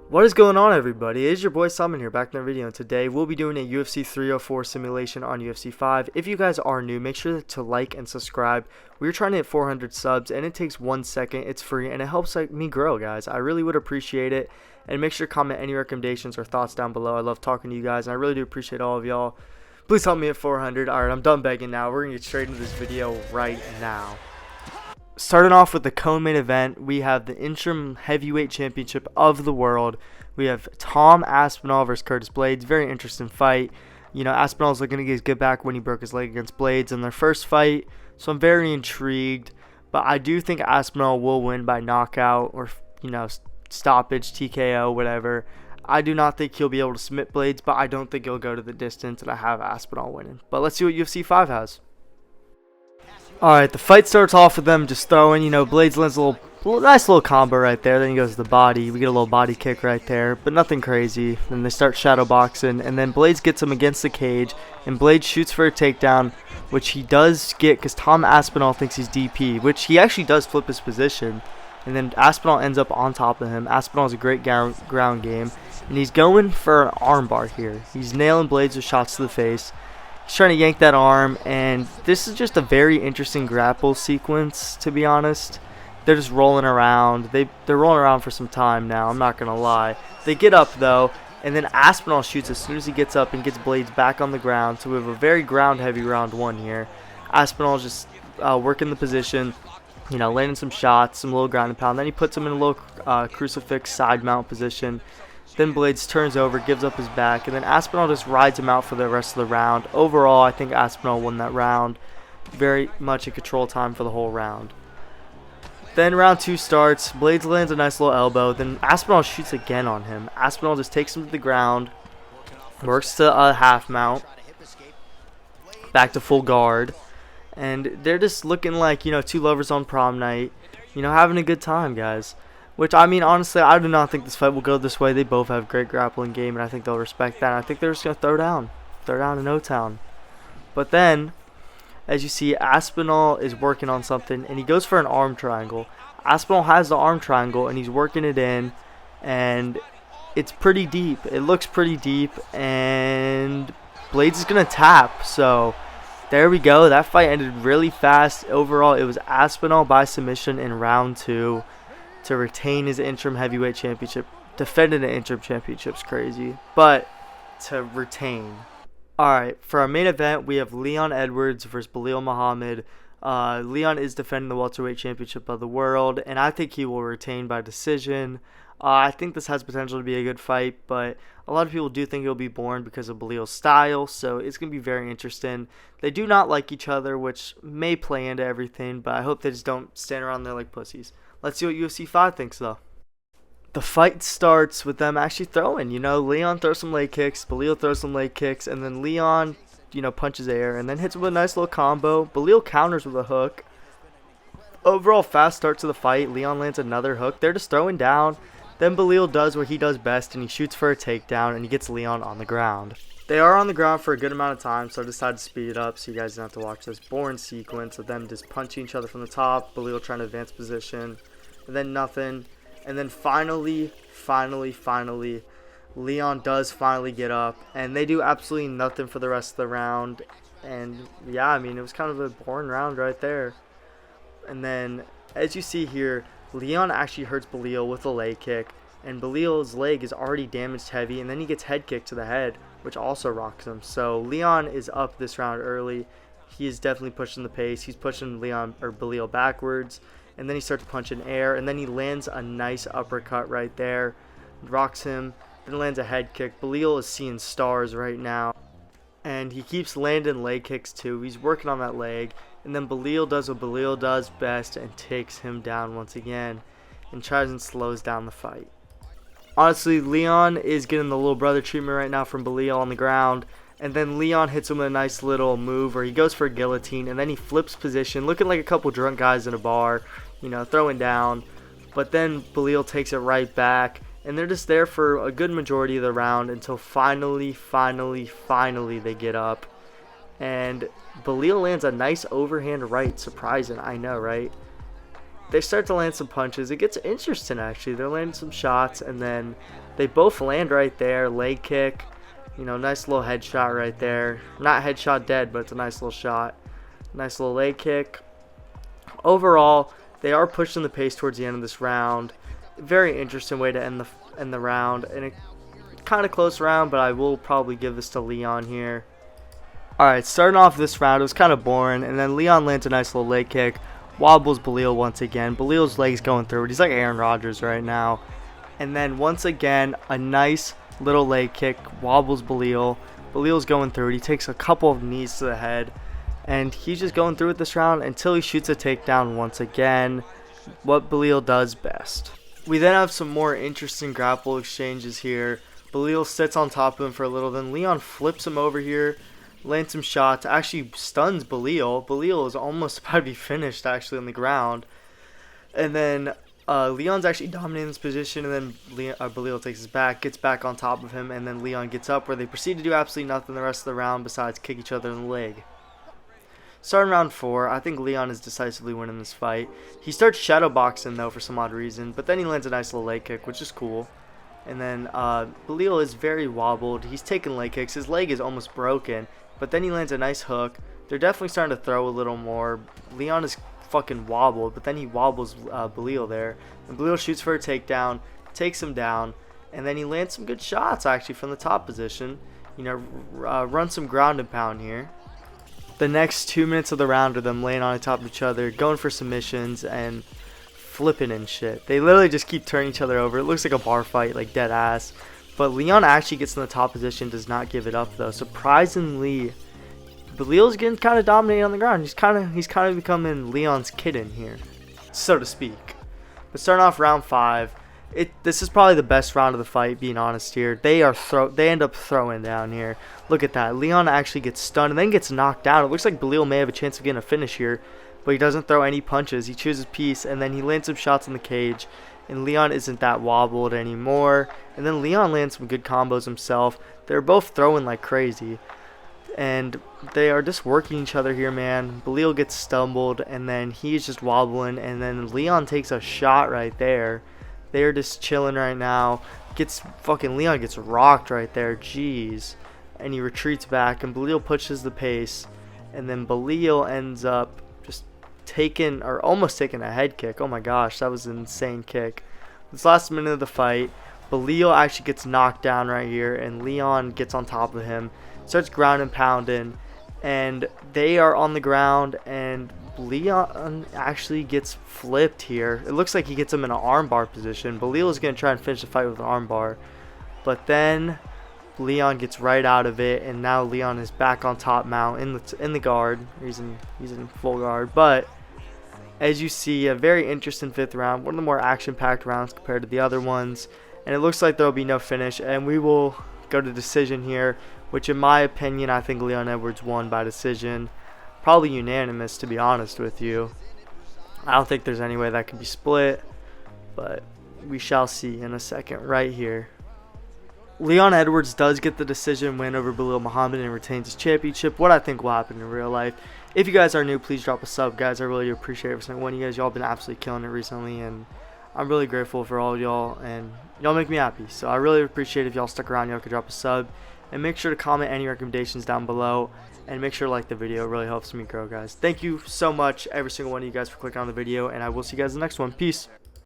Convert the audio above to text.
What is going on, everybody? It is your boy Simon here, back in another video, and today we'll be doing a UFC 304 simulation on UFC 5. If you guys are new, make sure to like and subscribe. We're trying to hit 400 subs, and it takes 1 second. It's free, and it helps me grow, guys. I really would appreciate it, and make sure to comment any recommendations or thoughts down below. I love talking to you guys, and I really do appreciate all of y'all. Please help me at 400. Alright, I'm done begging now. We're going to get straight into this video right now. Starting off with the co-main event, we have the interim heavyweight championship of the world. We have Tom Aspinall versus Curtis Blaydes. Very interesting fight. You know, Aspinall's looking to get back when he broke his leg against Blaydes in their first fight, so I'm very intrigued. But I do think Aspinall will win by knockout or, you know, stoppage, TKO, whatever. I do not think he'll be able to submit Blaydes, but I don't think he'll go to the distance, and I have Aspinall winning. But let's see what UFC 5 has. Alright, the fight starts off with them just throwing, you know, Blaydes lands a nice little combo right there, then he goes to the body, we get a little body kick right there, but nothing crazy. Then they start shadow boxing, and then Blaydes gets him against the cage, and Blaydes shoots for a takedown, which he does get because Tom Aspinall thinks he's DP, which he actually does flip his position, and then Aspinall ends up on top of him. Aspinall has a great ground game, and he's going for an armbar here. He's nailing Blaydes with shots to the face. He's trying to yank that arm, and this is just a very interesting grapple sequence, to be honest. They're just rolling around. They're rolling around for some time now, I'm not going to lie. They get up, though, and then Aspinall shoots as soon as he gets up and gets Blaydes back on the ground. So we have a very ground-heavy round one here. Aspinall's just working the position, you know, landing some shots, some little ground and pound. Then he puts him in a little crucifix side mount position. Then Blaydes turns over, gives up his back, and then Aspinall just rides him out for the rest of the round. Overall, I think Aspinall won that round. Very much a control time for the whole round. Then round 2 starts. Blaydes lands a nice little elbow. Then Aspinall shoots again on him. Aspinall just takes him to the ground, works to a half mount, back to full guard. And they're just looking like, you know, two lovers on prom night. You know, having a good time, guys. Which, I mean, honestly, I do not think this fight will go this way. They both have great grappling game, and I think they'll respect that. And I think they're just going to throw down. Throw down in O-Town. But then, as you see, Aspinall is working on something, and he goes for an arm triangle. Aspinall has the arm triangle, and he's working it in, and it's pretty deep. It looks pretty deep, and Blaydes is going to tap. So, there we go. That fight ended really fast. Overall, it was Aspinall by submission in round 2. To retain his interim heavyweight championship. Defending an interim championship's crazy, but to retain. Alright, for our main event, we have Leon Edwards versus Belal Muhammad. Leon is defending the welterweight championship of the world, and I think he will retain by decision. I think this has potential to be a good fight, but a lot of people do think he'll be boring because of Belal's style, so it's going to be very interesting. They do not like each other, which may play into everything, but I hope they just don't stand around there like pussies. Let's see what UFC 5 thinks, though. The fight starts with them actually throwing. You know, Leon throws some leg kicks, Belal throws some leg kicks, and then Leon, you know, punches air and then hits him with a nice little combo. Belal counters with a hook. Overall, fast start to the fight. Leon lands another hook. They're just throwing down. Then Belal does what he does best, and he shoots for a takedown, and he gets Leon on the ground. They are on the ground for a good amount of time, so I decided to speed it up so you guys don't have to watch this boring sequence of them just punching each other from the top, Belal trying to advance position, and then nothing. And then finally, Leon does finally get up, and they do absolutely nothing for the rest of the round. And yeah, I mean, it was kind of a boring round right there. And then, as you see here, Leon actually hurts Belal with a leg kick, and Belal's leg is already damaged heavy, and then he gets head kicked to the head, which also rocks him. So Leon is up this round early. He is definitely pushing the pace. He's pushing Belal backwards, and then he starts punching air, and then he lands a nice uppercut right there, rocks him, then lands a head kick. Belal is seeing stars right now, and he keeps landing leg kicks too. He's working on that leg, and then Belal does what Belal does best and takes him down once again and tries and slows down the fight. Honestly, Leon is getting the little brother treatment right now from Belal on the ground, and then Leon hits him with a nice little move where he goes for a guillotine, and then he flips position, looking like a couple drunk guys in a bar, you know, throwing down. But then Belal takes it right back, and they're just there for a good majority of the round until finally they get up. And Belal lands a nice overhand right. Surprising, I know, right? They start to land some punches. It gets interesting, actually. They're landing some shots, and then They both land right there. Leg kick. You know, nice little headshot right there. Not headshot dead, but it's a nice little shot. Nice little leg kick. Overall, they are pushing the pace towards the end of this round. Very interesting way to end the round, and a kind of close round, but I will probably give this to Leon here. Alright, starting off this round, it was kind of boring, and then Leon lands a nice little leg kick, wobbles Blaydes once again. Blaydes' legs going through it. He's like Aaron Rodgers right now. And then once again, a nice little leg kick, wobbles Blaydes. Blaydes going through it. He takes a couple of knees to the head, and he's just going through it this round until he shoots a takedown once again, what Blaydes does best. We then have some more interesting grapple exchanges here. Blaydes sits on top of him for a little, then Leon flips him over here, lands some shots, actually stuns Blaydes. Blaydes is almost about to be finished actually on the ground. And then Leon's actually dominating this position, and then Blaydes takes his back, gets back on top of him, and then Leon gets up, where they proceed to do absolutely nothing the rest of the round besides kick each other in the leg. Starting round 4, I think Leon is decisively winning this fight. He starts shadowboxing though for some odd reason, but then he lands a nice little leg kick, which is cool. And then Blaydes is very wobbled. He's taking leg kicks. His leg is almost broken, but then he lands a nice hook. They're definitely starting to throw a little more. Leon is fucking wobbled, but then he wobbles Blaydes there. And Blaydes shoots for a takedown, takes him down, and then he lands some good shots actually from the top position. You know, run some ground and pound here. The next 2 minutes of the round are them laying on top of each other, going for submissions and flipping and shit. They literally just keep turning each other over. It looks like a bar fight, like dead ass. But Leon actually gets in the top position, does not give it up though. Surprisingly, Blaydes getting kind of dominated on the ground. He's kind of becoming Leon's kitten here, so to speak. But starting off round 5, this is probably the best round of the fight, being honest here. They end up throwing down here. Look at that. Leon actually gets stunned and then gets knocked down. It looks like Blaydes may have a chance of getting a finish here, but he doesn't throw any punches. He chooses peace, and then he lands some shots in the cage, and Leon isn't that wobbled anymore. And then Leon lands some good combos himself. They're both throwing like crazy, and they are just working each other here, man. Blaydes gets stumbled, and then he's just wobbling, and then Leon takes a shot right there. They're just chilling right now. Leon gets rocked right there. Jeez. And he retreats back, and Blaydes pushes the pace, and then Blaydes ends up just almost taking a head kick. Oh my gosh, that was an insane kick. This last minute of the fight, Blaydes actually gets knocked down right here, and Leon gets on top of him, starts ground and pounding, and they are on the ground, and Leon actually gets flipped here. It looks like he gets him in an armbar position. Blaydes is going to try and finish the fight with an armbar, but then Leon gets right out of it, and now Leon is back on top mount in the guard. He's in full guard, but as you see, a very interesting 5th round, one of the more action-packed rounds compared to the other ones, and it looks like there will be no finish, and we will go to decision here, which in my opinion, I think Leon Edwards won by decision. Probably unanimous, to be honest with you. I don't think there's any way that can be split, but we shall see in a second right here. Leon Edwards does get the decision win over Belal Muhammad and retains his championship, what I think will happen in real life. If you guys are new, please drop a sub, guys. I really appreciate every single one of you guys. Y'all been absolutely killing it recently, and I'm really grateful for all y'all, and y'all make me happy. So I really appreciate if y'all stuck around. Y'all could drop a sub, and make sure to comment any recommendations down below, and make sure to like the video. It really helps me grow, guys. Thank you so much, every single one of you guys, for clicking on the video, and I will see you guys in the next one. Peace.